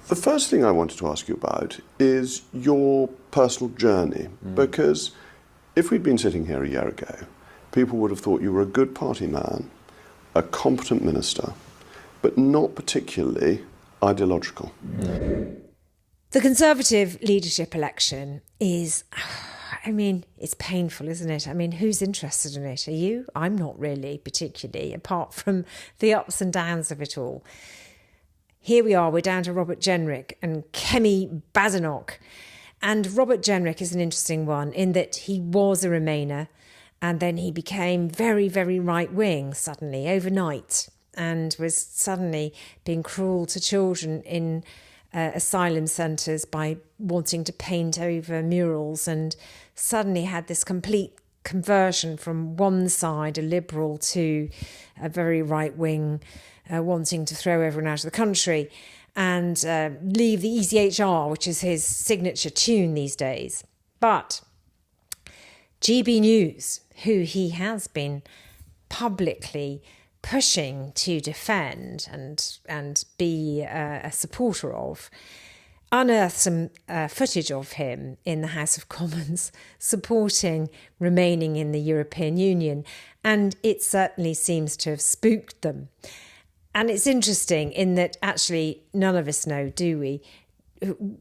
The first thing I wanted to ask you about is your personal journey, because if we'd been sitting here a year ago, people would have thought you were a good party man, a competent minister, but not particularly ideological. The Conservative leadership election is, it's painful, isn't it? Who's interested in it? Are you? I'm not really particularly, apart from the ups and downs of it all. Here we are, we're down to Robert Jenrick and Kemi Badenoch. And Robert Jenrick is an interesting one in that he was a Remainer and then he became very, very right-wing suddenly, overnight, and was suddenly being cruel to children in asylum centres by wanting to paint over murals, and suddenly had this complete conversion from one side, a liberal, to a very right-wing, wanting to throw everyone out of the country and leave the ECHR, which is his signature tune these days. But GB News, who he has been publicly pushing to defend and be a supporter of, unearthed some footage of him in the House of Commons supporting remaining in the European Union, and it certainly seems to have spooked them. And it's interesting in that actually none of us know, do we?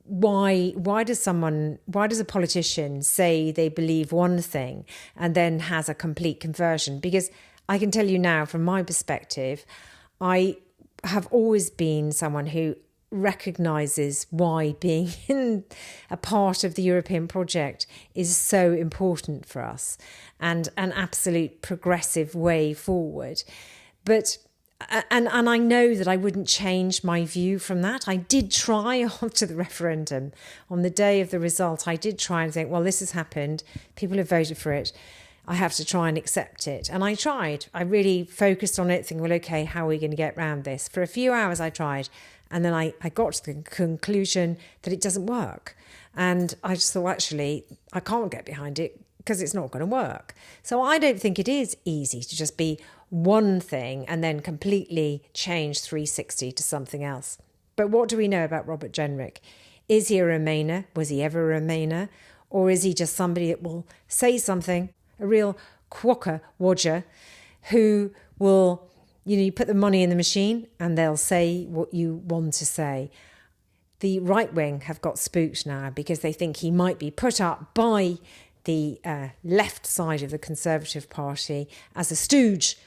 Why does a politician say they believe one thing and then has a complete conversion? Because I can tell you now, from my perspective, I have always been someone who recognises why being in a part of the European project is so important for us and an absolute progressive way forward. But And I know that I wouldn't change my view from that. I did try after the referendum, on the day of the result, I did try and think, well, this has happened. People have voted for it. I have to try and accept it. And I tried. I really focused on it, thinking, well, OK, how are we going to get around this? For a few hours I tried. And then I got to the conclusion that it doesn't work. And I just thought, actually, I can't get behind it because it's not going to work. So I don't think it is easy to just be one thing and then completely change 360 to something else. But what do we know about Robert Jenrick? Is he a Remainer? Was he ever a Remainer? Or is he just somebody that will say something, a real quokka wodger, who will, you put the money in the machine and they'll say what you want to say. The right wing have got spooked now because they think he might be put up by the left side of the Conservative Party as a stooge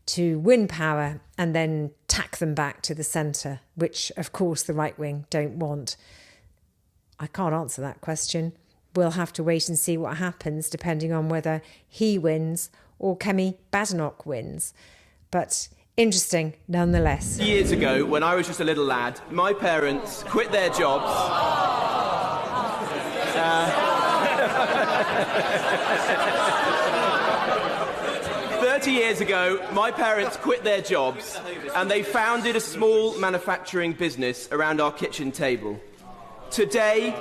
to win power and then tack them back to the centre, which, of course, the right wing don't want. I can't answer that question. We'll have to wait and see what happens, depending on whether he wins or Kemi Badenoch wins. But interesting, nonetheless. Years ago, when I was just a little lad, my parents quit their jobs. 30 years ago, my parents quit their jobs and they founded a small manufacturing business around our kitchen table. Today,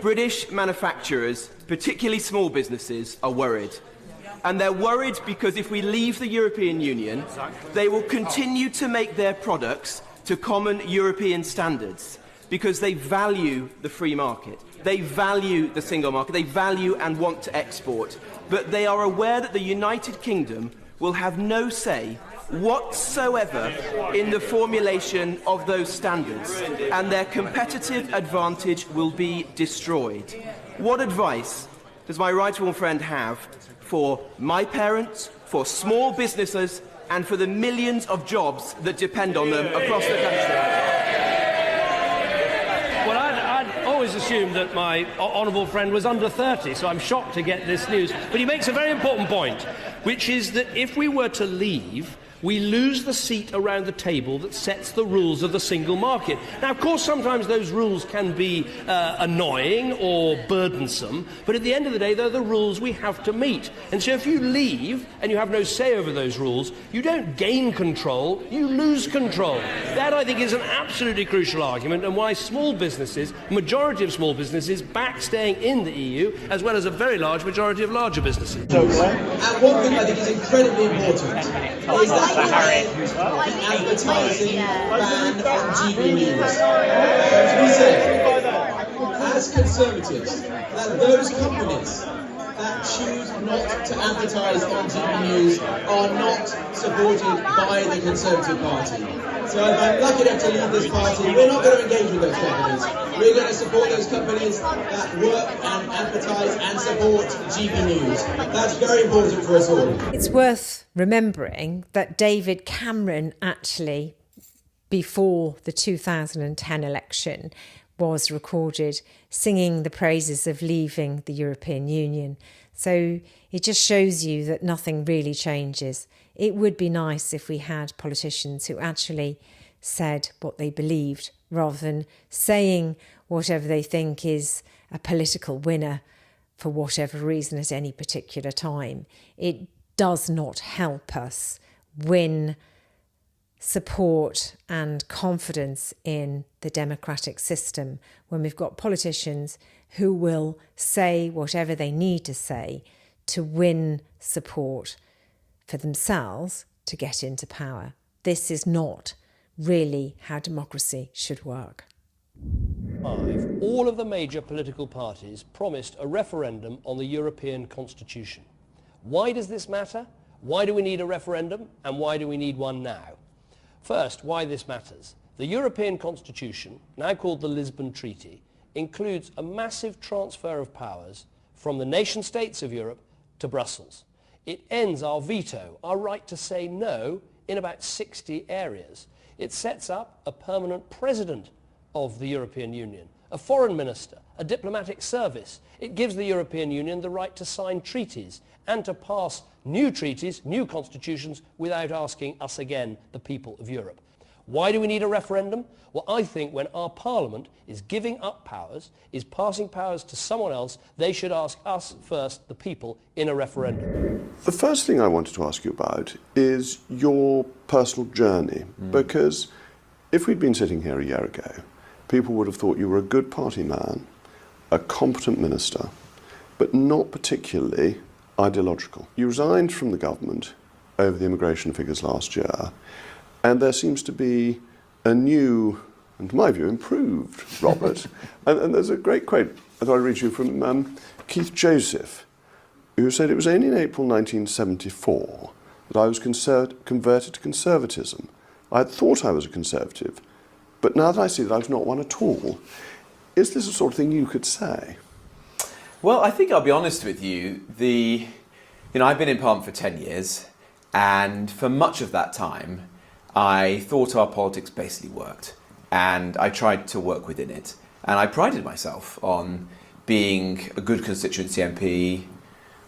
British manufacturers, particularly small businesses, are worried. And they're worried because if we leave the European Union, they will continue to make their products to common European standards because they value the free market. They value the single market. They value and want to export. But they are aware that the United Kingdom will have no say whatsoever in the formulation of those standards, and their competitive advantage will be destroyed. What advice does my right-wing friend have for my parents, for small businesses, and for the millions of jobs that depend on them across the country? Well, I'd always assumed that my honourable friend was under 30, so I'm shocked to get this news. But he makes a very important point, which is that if we were to leave, we lose the seat around the table that sets the rules of the single market. Now, of course, sometimes those rules can be annoying or burdensome, but at the end of the day, they're the rules we have to meet. And so if you leave and you have no say over those rules, you don't gain control, you lose control. That, I think, is an absolutely crucial argument, and why small businesses, majority of small businesses, back staying in the EU, as well as a very large majority of larger businesses. And one thing I think is incredibly important is that an advertising ban on GB News. We say as Conservatives, that those companies that choose not to advertise on TV news are not supported by the Conservative Party. So if I'm lucky enough to lead this party, we're not going to engage with those companies. We're going to support those companies that work and advertise and support GB News. That's very important for us all. It's worth remembering that David Cameron actually, before the 2010 election, was recorded singing the praises of leaving the European Union. So it just shows you that nothing really changes. It would be nice if we had politicians who actually said what they believed, rather than saying whatever they think is a political winner for whatever reason at any particular time. It does not help us win support and confidence in the democratic system when we've got politicians who will say whatever they need to say to win support for themselves to get into power. This is not really how democracy should work. All of the major political parties promised a referendum on the European Constitution. Why does this matter? Why do we need a referendum, and why do we need one now? First, why this matters. The European Constitution, now called the Lisbon Treaty, includes a massive transfer of powers from the nation-states of Europe to Brussels. It ends our veto, our right to say no, in about 60 areas. It sets up a permanent president of the European Union, a foreign minister, a diplomatic service. It gives the European Union the right to sign treaties and to pass new treaties, new constitutions, without asking us again, the people of Europe. Why do we need a referendum? Well, I think when our Parliament is giving up powers, is passing powers to someone else, they should ask us first, the people, in a referendum. The first thing I wanted to ask you about is your personal journey, because if we'd been sitting here a year ago, people would have thought you were a good party man, a competent minister, but not particularly ideological. You resigned from the government over the immigration figures last year, and there seems to be a new, and to my view, improved Robert. and there's a great quote that I read you from Keith Joseph, who said, "It was only in April 1974 that I was converted to conservatism. I had thought I was a conservative, but now that I see that I was not one at all." Is this the sort of thing you could say? Well, I think I'll be honest with you. I've been in Parliament for 10 years, and for much of that time, I thought our politics basically worked, and I tried to work within it. And I prided myself on being a good constituency MP,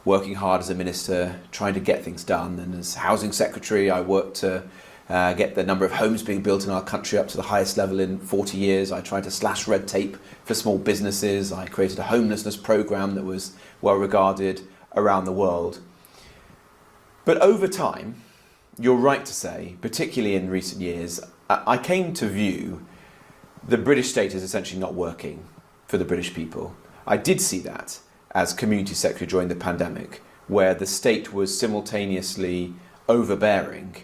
working hard as a minister, trying to get things done. And as Housing Secretary, I worked to get the number of homes being built in our country up to the highest level in 40 years. I tried to slash red tape for small businesses. I created a homelessness programme that was well regarded around the world. But over time, you're right to say, particularly in recent years, I came to view the British state as essentially not working for the British people. I did see that as Community Secretary during the pandemic, where the state was simultaneously overbearing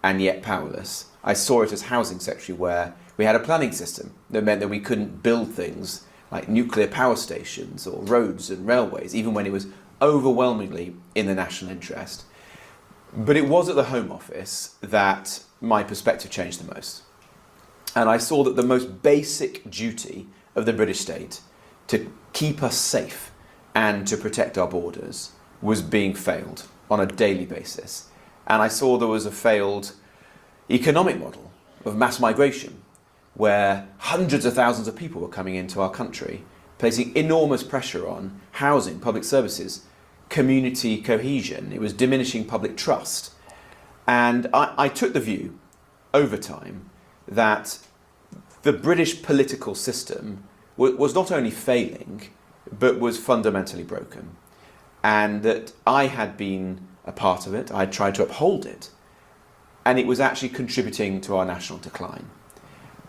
and yet powerless. I saw it as Housing Secretary, where we had a planning system that meant that we couldn't build things like nuclear power stations or roads and railways, even when it was overwhelmingly in the national interest. But it was at the Home Office that my perspective changed the most. And I saw that the most basic duty of the British state to keep us safe and to protect our borders was being failed on a daily basis. And I saw there was a failed economic model of mass migration, where hundreds of thousands of people were coming into our country, placing enormous pressure on housing, public services, community cohesion. It was diminishing public trust. And I took the view over time that the British political system was not only failing, but was fundamentally broken. And that I had been a part of it, I had tried to uphold it, and it was actually contributing to our national decline.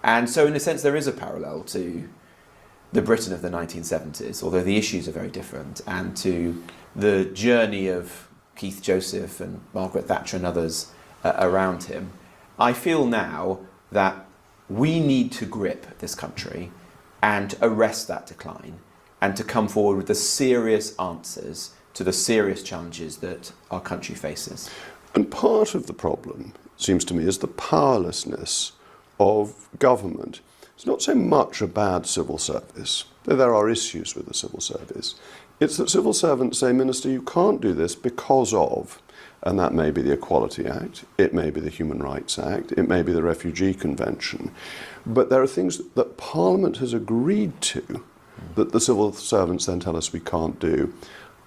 And so in a sense there is a parallel to the Britain of the 1970s, although the issues are very different, and to the journey of Keith Joseph and Margaret Thatcher and others around him. I feel now that we need to grip this country and arrest that decline. and to come forward with the serious answers to the serious challenges that our country faces. And part of the problem, it seems to me, is the powerlessness of government. It's not so much a bad civil service, though there are issues with the civil service. It's that civil servants say, Minister, you can't do this because of, and that may be the Equality Act, it may be the Human Rights Act, it may be the Refugee Convention, but there are things that Parliament has agreed to that the civil servants then tell us we can't do.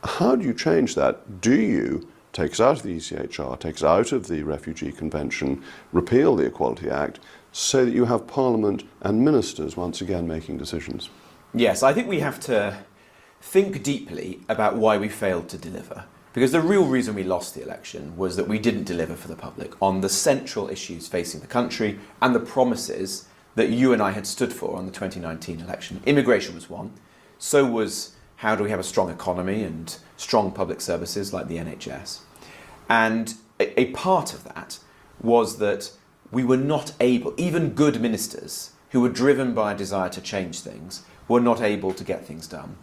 How do you change that? Do you take us out of the ECHR, take us out of the Refugee Convention, repeal the Equality Act, so that you have Parliament and ministers once again making decisions? Yes, I think we have to think deeply about why we failed to deliver. Because the real reason we lost the election was that we didn't deliver for the public on the central issues facing the country and the promises that you and I had stood for on the 2019 election. Immigration was one. So was how do we have a strong economy and strong public services like the NHS. And a part of that was that we were not able, even good ministers who were driven by a desire to change things, were not able to get things done.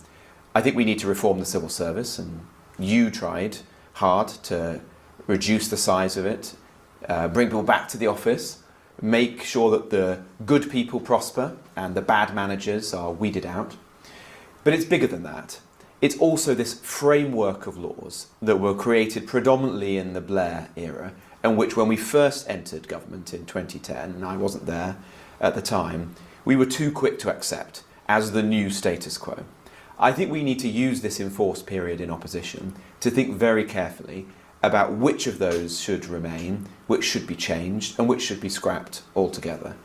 I think we need to reform the civil service, and you tried hard to reduce the size of it, bring people back to the office, make sure that the good people prosper and the bad managers are weeded out. But it's bigger than that. It's also this framework of laws that were created predominantly in the Blair era, and which when we first entered government in 2010, and I wasn't there at the time, we were too quick to accept as the new status quo. I think we need to use this enforced period in opposition to think very carefully about which of those should remain, which should be changed, and which should be scrapped altogether.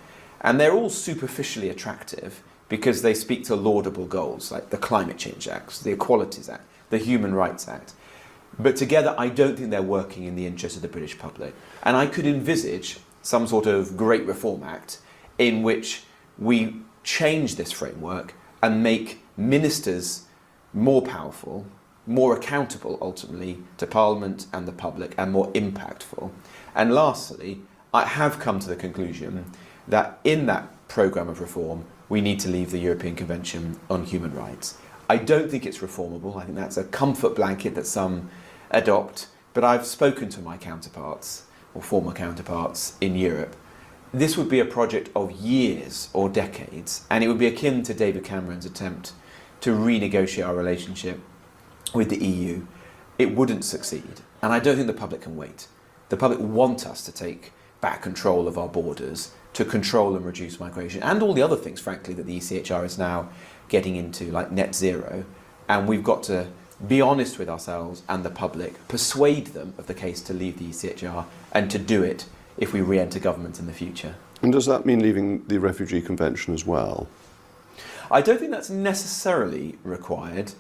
And they're all superficially attractive because they speak to laudable goals like the Climate Change Act, the Equalities Act, the Human Rights Act. But together, I don't think they're working in the interest of the British public. And I could envisage some sort of Great Reform Act in which we change this framework and make ministers more powerful, more accountable ultimately to Parliament and the public, and more impactful. And lastly, I have come to the conclusion that in that programme of reform, we need to leave the European Convention on Human Rights. I don't think it's reformable. I think that's a comfort blanket that some adopt, but I've spoken to my counterparts, or former counterparts in Europe. This would be a project of years or decades, and it would be akin to David Cameron's attempt to renegotiate our relationship with the EU. It wouldn't succeed, and I don't think the public can wait. The public want us to take back control of our borders, to control and reduce migration, and all the other things, frankly, that the ECHR is now getting into, like net zero. And we've got to be honest with ourselves and the public, persuade them of the case to leave the ECHR, and to do it if we re-enter government in the future. And does that mean leaving the Refugee Convention as well? I don't think that's necessarily required.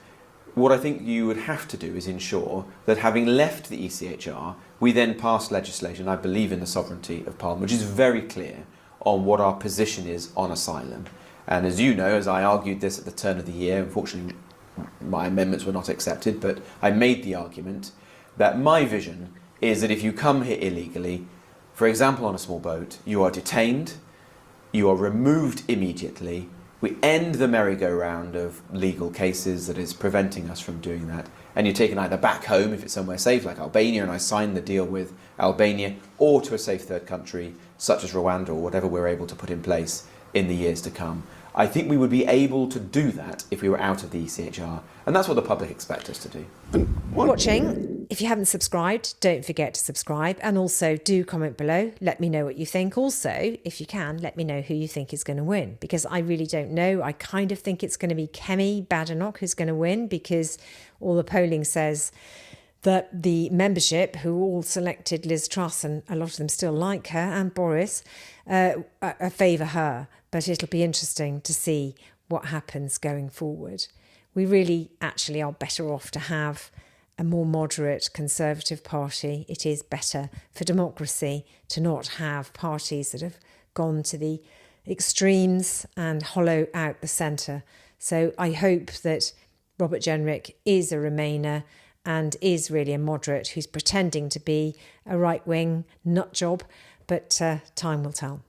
What I think you would have to do is ensure that having left the ECHR, we then pass legislation, I believe in the sovereignty of Parliament, which is very clear on what our position is on asylum. And as you know, as I argued this at the turn of the year, unfortunately my amendments were not accepted, but I made the argument that my vision is that if you come here illegally, for example on a small boat, you are detained, you are removed immediately, we end the merry-go-round of legal cases that is preventing us from doing that, and you're taken either back home if it's somewhere safe like Albania, and I signed the deal with Albania, or to a safe third country such as Rwanda or whatever we're able to put in place in the years to come. I think we would be able to do that if we were out of the ECHR, and that's what the public expect us to do. Watching. If you haven't subscribed, don't forget to subscribe, and also do comment below. Let me know what you think. Also, if you can, let me know who you think is going to win, because I really don't know. I kind of think it's going to be Kemi Badenoch who's going to win, because all the polling says that the membership, who all selected Liz Truss, and a lot of them still like her, and Boris, favour her. But it'll be interesting to see what happens going forward. We really actually are better off to have a more moderate Conservative party. It is better for democracy to not have parties that have gone to the extremes and hollow out the centre. So I hope that Robert Jenrick is a Remainer and is really a moderate who's pretending to be a right-wing nut job, but time will tell.